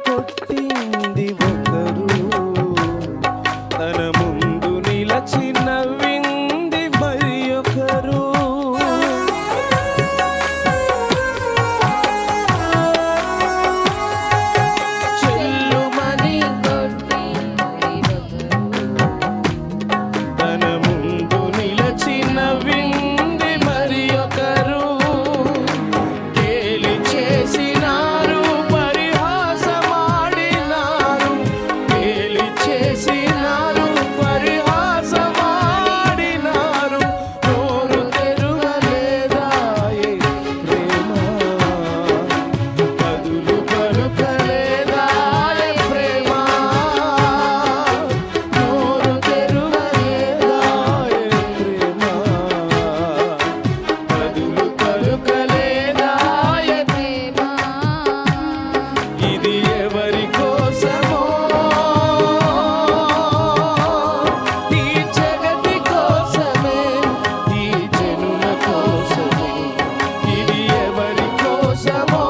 కొట్టింది ఒకరు, తన ముందు నిలచి నవ్వింది మరి ఒకరు. చెల్లుమని తన ముందు నిలచి నవ్వింది మరి ఒకరు. గేలి చేసినారు, పరిహాసమాడినారు, గేలి చేసినారు, పరిహాసమాడినారు. నోరు తెరువలేదాయే ప్రేమ, బదులు పలుకలేదాయే ప్రేమ. నోరు తెరువలేదాయే ప్రేమ, బదులు పలుకలేదాయే ప్రేమ. ఇది ఎవరి కోసమో, ఈ జగతి కోసమే, ఈ జనుల కోసమే. ఇది ఎవరి కోసమో,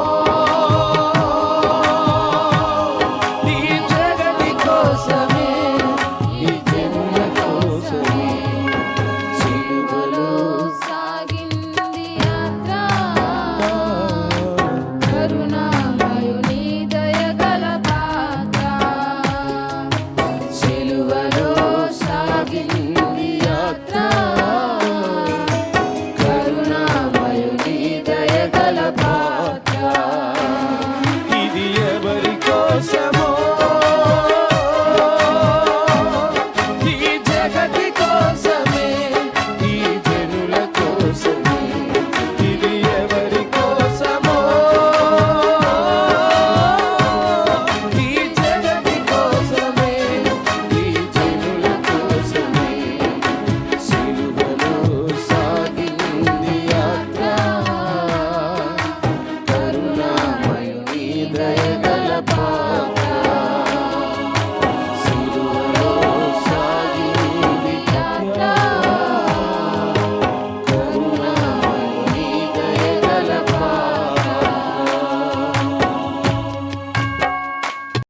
ఈ జగతి కోసమే, ఈ జనుల కోసమే. సిలువలో సాగింది యాత్ర, కరుణామయుని దయగల పాత్ర. సిలువలో సాగింది యాత్ర, కరుణామయుని దయగల పాత్ర. ఇది ఎవరి కోసమో, ఈ జగతి కోసమే, ఈ జనుల కోసమే. ఇది ఎవరి కోసమో, ఈ జగతి కోసమే, ఈ జనుల కోసమే. సిలువలో సాగింది యాత్ర, కరుణామయుని దయగల పాత్ర.